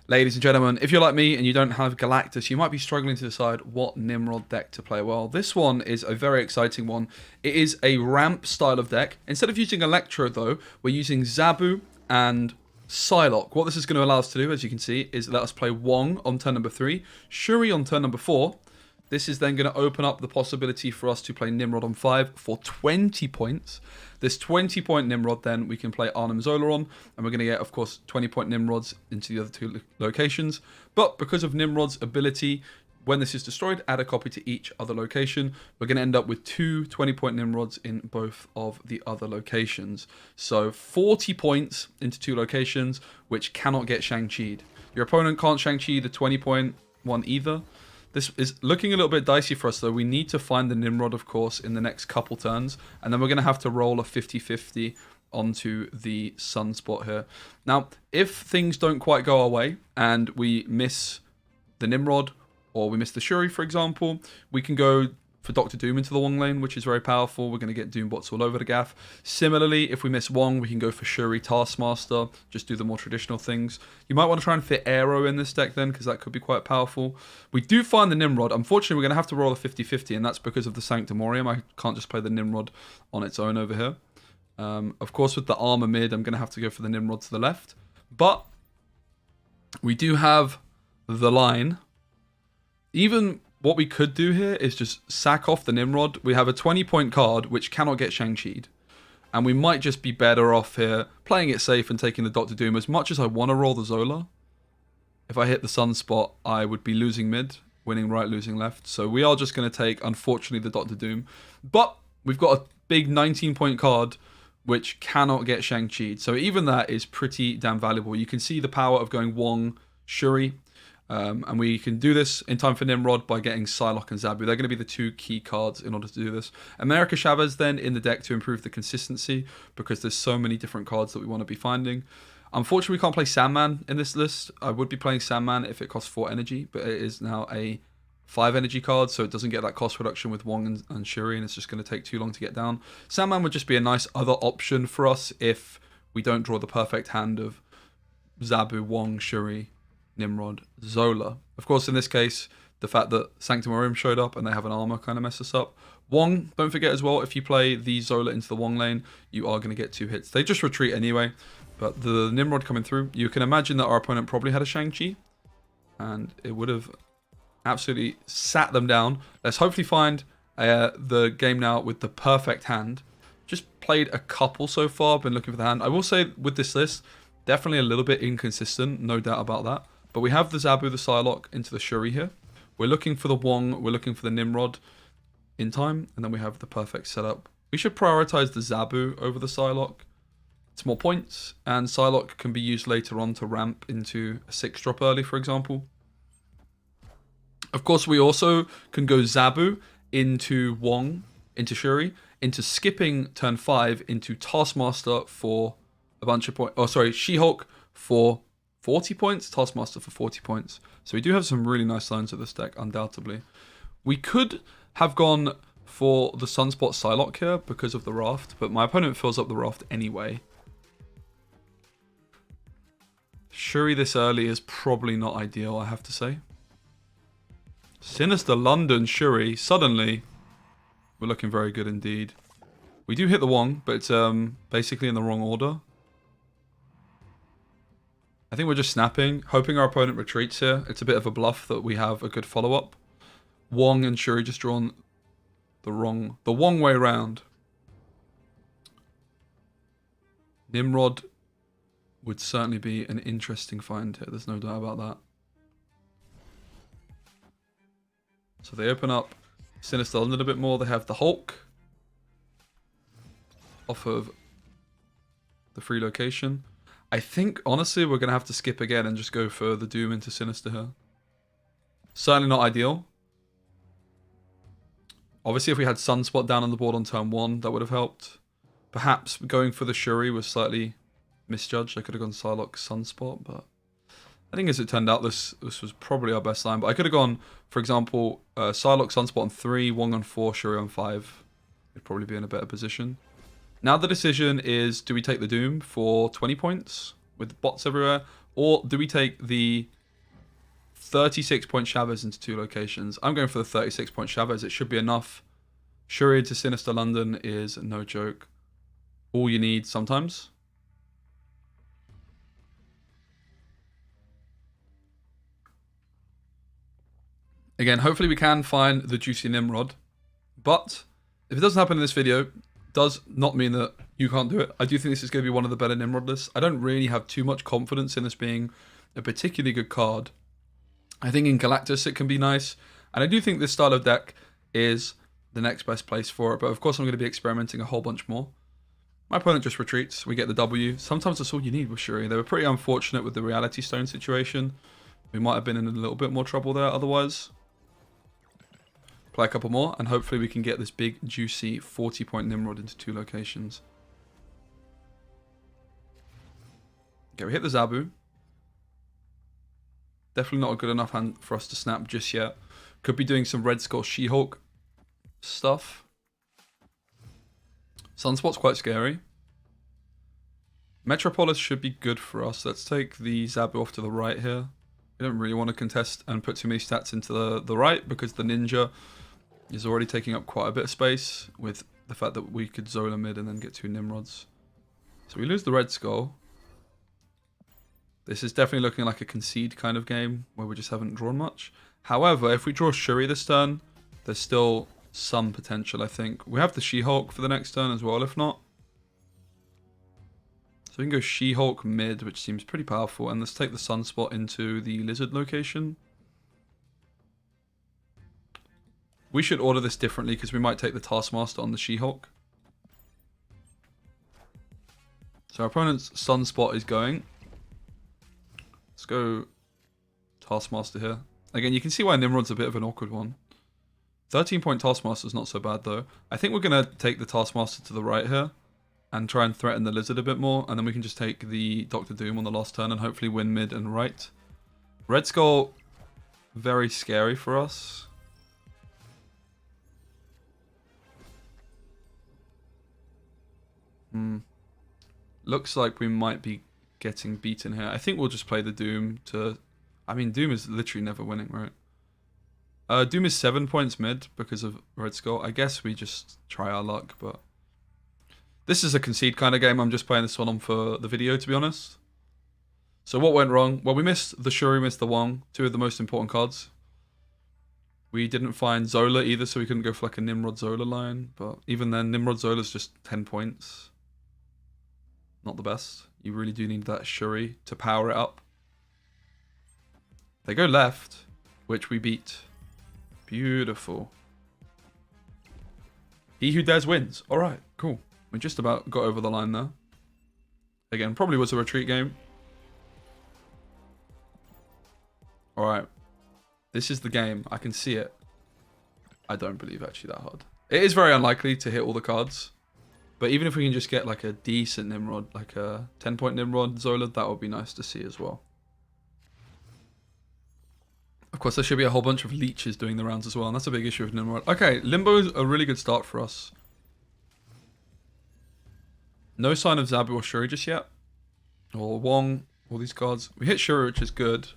Ladies and gentlemen, if you're like me and you don't have Galactus, you might be struggling to decide what Nimrod deck to play. Well, this one is a very exciting one. It is a ramp style of deck. Instead of using Electro, though, we're using Zabu and Psylocke. What this is going to allow us to do, as you can see, is let us play Wong on turn number 3, Shuri on turn number 4. This is then going to open up the possibility for us to play Nimrod on 5 for 20 points. This 20-point Nimrod, then, we can play Arnim Zola on, and we're going to get, of course, 20-point Nimrods into the other two locations. But because of Nimrod's ability, when this is destroyed, add a copy to each other location. We're going to end up with two 20-point Nimrods in both of the other locations. So 40 points into two locations, which cannot get Shang-Chi'd. Your opponent can't Shang-Chi the 20-point one either. This is looking a little bit dicey for us, though. We need to find the Nimrod, of course, in the next couple turns. And then we're going to have to roll a 50-50 onto the Sunspot here. Now, if things don't quite go our way and we miss the Nimrod or we miss the Shuri, for example, we can go for Dr. Doom into the Wong lane, which is very powerful. We're going to get Doombots all over the gaff. Similarly, if we miss Wong, we can go for Shuri, Taskmaster, just do the more traditional things. You might want to try and fit Aero in this deck then, because that could be quite powerful. We do find the Nimrod. Unfortunately, we're going to have to roll a 50-50, and that's because of the Sanctumorium. I can't just play the Nimrod on its own over here. Of course, with the armor mid, I'm going to have to go for the Nimrod to the left. But we do have the line. Even what we could do here is just sack off the Nimrod. We have a 20-point card, which cannot get Shang-Chi'd. And we might just be better off here playing it safe and taking the Dr. Doom. As much as I want to roll the Zola, if I hit the Sunspot, I would be losing mid, winning right, losing left. So we are just going to take, unfortunately, the Dr. Doom. But we've got a big 19-point card, which cannot get Shang-Chi'd. So even that is pretty damn valuable. You can see the power of going Wong, Shuri. And we can do this in time for Nimrod by getting Psylocke and Zabu. They're going to be the two key cards in order to do this. America Chavez then in the deck to improve the consistency, because there's so many different cards that we want to be finding. Unfortunately, we can't play Sandman in this list. I would be playing Sandman if it costs 4 energy, but it is now a 5 energy card, so it doesn't get that cost reduction with Wong and Shuri, and it's just going to take too long to get down. Sandman would just be a nice other option for us if we don't draw the perfect hand of Zabu, Wong, Shuri, Nimrod, Zola. Of course, in this case, the fact that Sanctumorium showed up and they have an armor kind of messed us up. Wong, don't forget as well, if you play the Zola into the Wong lane, you are going to get 2 hits. They just retreat anyway, but the Nimrod coming through, you can imagine that our opponent probably had a Shang-Chi, and it would have absolutely sat them down. Let's hopefully find the game now with the perfect hand. Just played a couple so far, been looking for the hand. I will say with this list, definitely a little bit inconsistent, no doubt about that. But we have the Zabu, the Psylocke into the Shuri here. We're looking for the Wong, we're looking for the Nimrod in time, and then we have the perfect setup. We should prioritize the Zabu over the Psylocke. It's more points, and Psylocke can be used later on to ramp into a 6-drop early, for example. Of course, we also can go Zabu into Wong, into Shuri, into skipping turn 5 into Taskmaster for a bunch of points. Oh, sorry, She-Hulk for 40 points, Taskmaster for 40 points. So we do have some really nice lines of this deck, undoubtedly. We could have gone for the Sunspot Psylocke here because of the Raft, but my opponent fills up the Raft anyway. Shuri this early is probably not ideal, I have to say. Sinister London Shuri, suddenly, we're looking very good indeed. We do hit the Wong, but it's basically in the wrong order. I think we're just snapping, hoping our opponent retreats here. It's a bit of a bluff that we have a good follow-up. Wong and Shuri just drawn the Wong way round. Nimrod would certainly be an interesting find here. There's no doubt about that. So they open up Sinister London a bit more. They have the Hulk off of the free location. I think, honestly, we're going to have to skip again and just go for the Doom into Sinister here. Certainly not ideal. Obviously, if we had Sunspot down on the board on turn 1, that would have helped. Perhaps going for the Shuri was slightly misjudged. I could have gone Psylocke, Sunspot, but I think as it turned out, this was probably our best line. But I could have gone, for example, Psylocke, Sunspot on 3, Wong on 4, Shuri on 5. We'd probably be in a better position. Now the decision is, do we take the Doom for 20 points with bots everywhere? Or do we take the 36-point Chavez into 2 locations. I'm going for the 36-point Chavez. It should be enough. Shuri to Sinister London is no joke. All you need sometimes. Again, hopefully we can find the juicy Nimrod. But if it doesn't happen in this video, does not mean that you can't do it. I do think this is going to be one of the better Nimrod lists. I don't really have too much confidence in this being a particularly good card. I think in Galactus it can be nice. And I do think this style of deck is the next best place for it. But of course I'm going to be experimenting a whole bunch more. My opponent just retreats. We get the W. Sometimes that's all you need with Shuri. They were pretty unfortunate with the Reality Stone situation. We might have been in a little bit more trouble there otherwise. Play a couple more, and hopefully we can get this big, juicy 40-point Nimrod into 2 locations. Okay, we hit the Zabu. Definitely not a good enough hand for us to snap just yet. Could be doing some Red Skull She-Hulk stuff. Sunspot's quite scary. Metropolis should be good for us. Let's take the Zabu off to the right here. We don't really want to contest and put too many stats into the right because the Ninja is already taking up quite a bit of space with the fact that we could Zola mid and then get 2 Nimrods. So we lose the Red Skull. This is definitely looking like a concede kind of game where we just haven't drawn much. However, if we draw Shuri this turn, there's still some potential, I think. We have the She-Hulk for the next turn as well, if not. So we can go She-Hulk mid, which seems pretty powerful. And let's take the Sunspot into the Lizard location. We should order this differently because we might take the Taskmaster on the She-Hulk. So our opponent's Sunspot is going. Let's go Taskmaster here. Again, you can see why Nimrod's a bit of an awkward one. 13-point Taskmaster is not so bad though. I think we're going to take the Taskmaster to the right here and try and threaten the Lizard a bit more. And then we can just take the Doctor Doom on the last turn and hopefully win mid and right. Red Skull, very scary for us. Looks like we might be getting beaten here. I think we'll just play the Doom to... I mean, Doom is literally never winning, right? Doom is 7 points mid because of Red Skull. I guess we just try our luck, but... This is a concede kind of game. I'm just playing this one on for the video, to be honest. So what went wrong? Well, we missed the Shuri, missed the Wong. 2 of the most important cards. We didn't find Zola either, so we couldn't go for like a Nimrod Zola line. But even then, Nimrod Zola's just 10 points. Not the best. You really do need that Shuri to power it up. They go left, which we beat. Beautiful. He who dares wins. Alright, cool. We just about got over the line there. Again, probably was a retreat game. Alright. This is the game. I can see it. I don't believe actually that hard. It is very unlikely to hit all the cards. But even if we can just get like a decent Nimrod, like a 10-point Nimrod Zola, that would be nice to see as well. Of course, there should be a whole bunch of leeches doing the rounds as well, and that's a big issue with Nimrod. Okay, Limbo's a really good start for us. No sign of Zabu or Shuri just yet. Or Wong, all these cards. We hit Shuri, which is good.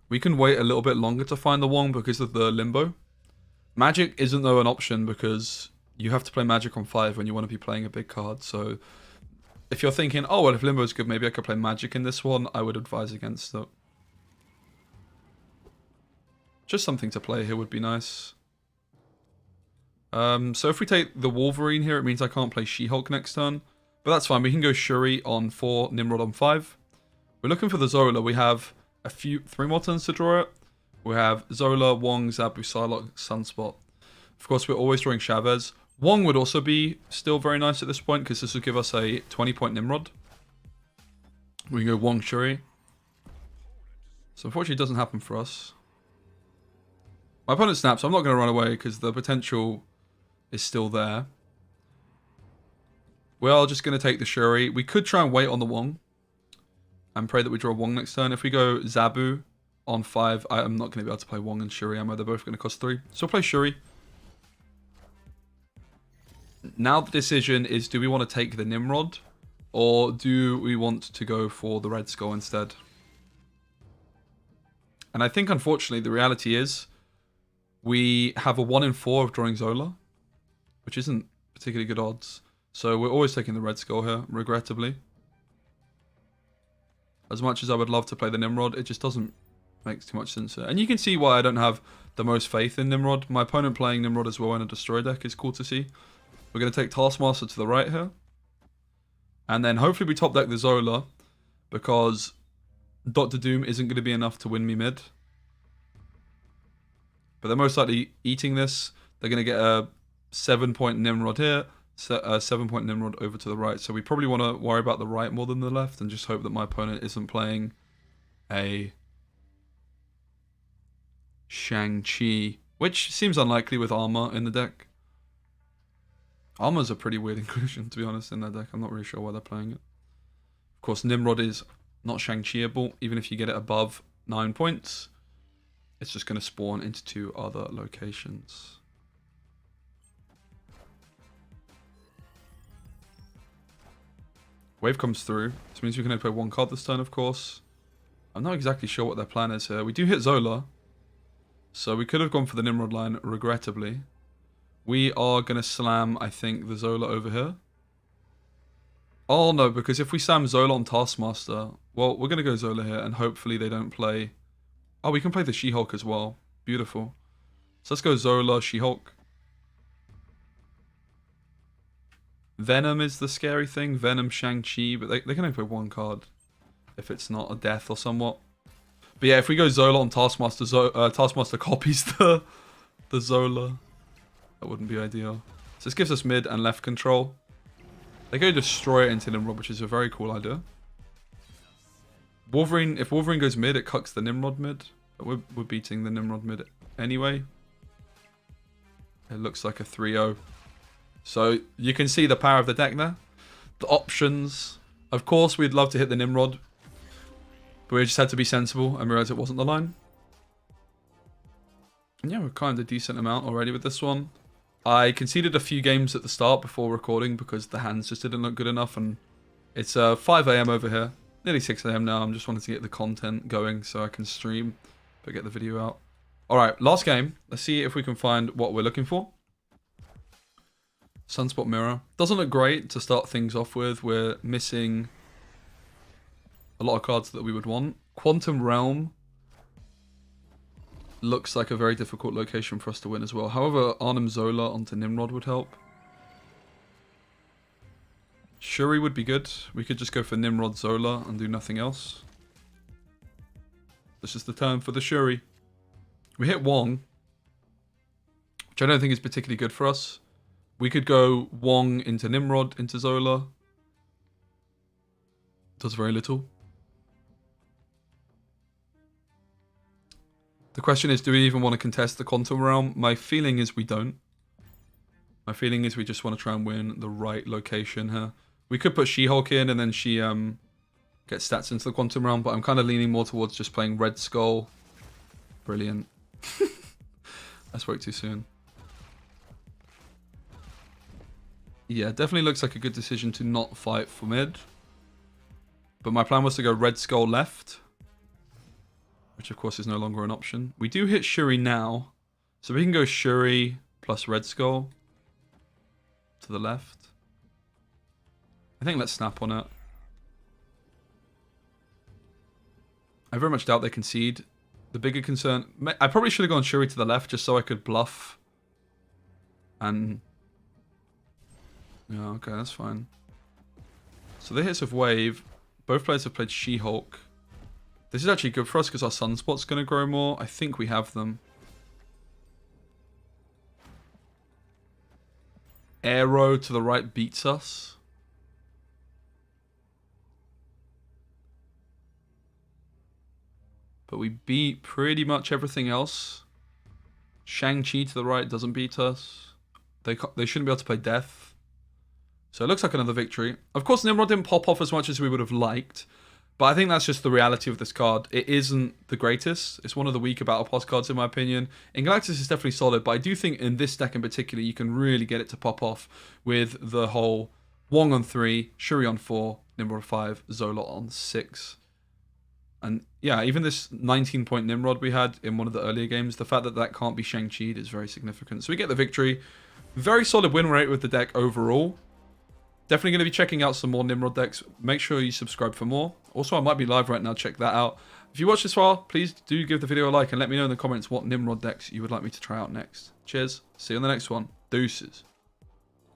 We can wait a little bit longer to find the Wong because of the Limbo. Magic isn't though an option because you have to play Magic on 5 when you want to be playing a big card. So if you're thinking, oh, well, if Limbo is good, maybe I could play Magic in this one, I would advise against it. Just something to play here would be nice. So if we take the Wolverine here, it means I can't play She-Hulk next turn. But that's fine. We can go Shuri on 4, Nimrod on 5. We're looking for the Zola. We have 3 more turns to draw it. We have Zola, Wong, Zabu, Psylocke, Sunspot. Of course, we're always drawing Chavez. Wong would also be still very nice at this point because this would give us a 20-point Nimrod. We can go Wong, Shuri. So unfortunately, it doesn't happen for us. My opponent snaps, so I'm not going to run away because the potential is still there. We are just going to take the Shuri. We could try and wait on the Wong and pray that we draw Wong next turn. If we go Zabu on 5, I'm not going to be able to play Wong and Shuri, am I? They're both going to cost 3. So we'll play Shuri. Now the decision is, do we want to take the Nimrod or do we want to go for the Red Skull instead? And I think, unfortunately, the reality is we have a 1 in 4 of drawing Zola, which isn't particularly good odds. So we're always taking the red skull here, regrettably. As much as I would love to play the Nimrod, it just doesn't make too much sense here. And you can see why I don't have the most faith in Nimrod. My opponent playing Nimrod as well in a destroy deck is cool to see. We're going to take Taskmaster to the right here. And then hopefully we top deck the Zola, because Dr. Doom isn't going to be enough to win me mid. But they're most likely eating this. They're going to get a 7-point Nimrod here, a 7-point Nimrod over to the right. So we probably want to worry about the right more than the left and just hope that my opponent isn't playing a Shang-Chi, which seems unlikely with armor in the deck. Armor's a pretty weird inclusion, to be honest, in their deck. I'm not really sure why they're playing it. Of course, Nimrod is not Shang-Chi-able. Even if you get it above 9 points, it's just going to spawn into 2 other locations. Wave comes through. This means we can only play 1 card this turn, of course. I'm not exactly sure what their plan is here. We do hit Zola, so we could have gone for the Nimrod line, regrettably. We are going to slam, I think, the Zola over here. Oh, no, because if we slam Zola on Taskmaster, well, we're going to go Zola here, and hopefully they don't play... Oh, we can play the She-Hulk as well. Beautiful. So let's go Zola, She-Hulk. Venom is the scary thing. Venom, Shang-Chi, but they can only play 1 card if it's not a death or somewhat. But yeah, if we go Zola on Taskmaster, Taskmaster copies the Zola. That wouldn't be ideal. So this gives us mid and left control. They go destroy it into Nimrod, which is a very cool idea. Wolverine, if Wolverine goes mid, it cucks the Nimrod mid. But we're beating the Nimrod mid anyway. It looks like a 3-0. So you can see the power of the deck there. The options. Of course, we'd love to hit the Nimrod. But we just had to be sensible and realize it wasn't the line. And yeah, we're kind of a decent amount already with this one. I conceded a few games at the start before recording because the hands just didn't look good enough. And it's 5 AM over here. Nearly 6 AM now. I'm just wanting to get the content going so I can stream, but get the video out. Alright, last game. Let's see if we can find what we're looking for. Sunspot Mirror. Doesn't look great to start things off with. We're missing a lot of cards that we would want. Quantum Realm looks like a very difficult location for us to win as well. However, Arnim Zola onto Nimrod would help. Shuri would be good. We could just go for Nimrod Zola and do nothing else. This is the turn for the Shuri. We hit Wong, which I don't think is particularly good for us. We could go Wong into Nimrod into Zola. Does very little. The question is, do we even want to contest the Quantum Realm? My feeling is we don't. My feeling is we just want to try and win the right location here. We could put She-Hulk in and then she gets stats into the Quantum Realm, but I'm kind of leaning more towards just playing Red Skull. Brilliant. I spoke too soon. Yeah, definitely looks like a good decision to not fight for mid. But my plan was to go Red Skull left, which of course is no longer an option. We do hit Shuri now, so we can go Shuri plus Red Skull to the left. I think let's snap on it. I very much doubt they concede. The bigger concern... I probably should have gone Shuri to the left just so I could bluff. And... yeah, okay, that's fine. So they hit us with Wave. Both players have played She-Hulk. This is actually good for us because our Sunspot's going to grow more. I think we have them. Arrow to the right beats us. But we beat pretty much everything else. Shang-Chi to the right doesn't beat us. They shouldn't be able to play Death. So it looks like another victory. Of course, Nimrod didn't pop off as much as we would have liked. But I think that's just the reality of this card. It isn't the greatest. It's one of the weaker Battle Pass cards in my opinion. In Galactus it's definitely solid, but I do think in this deck in particular you can really get it to pop off with the whole Wong on 3, Shuri on 4, Nimrod 5, Zola on 6. And yeah, even this 19-point Nimrod we had in one of the earlier games, the fact that that can't be Shang-Chi'd is very significant. So we get the victory. Very solid win rate with the deck overall. Definitely going to be checking out some more Nimrod decks. Make sure you subscribe for more. Also, I might be live right now. Check that out. If you watched this far, please do give the video a like and let me know in the comments what Nimrod decks you would like me to try out next. Cheers. See you on the next one. Deuces.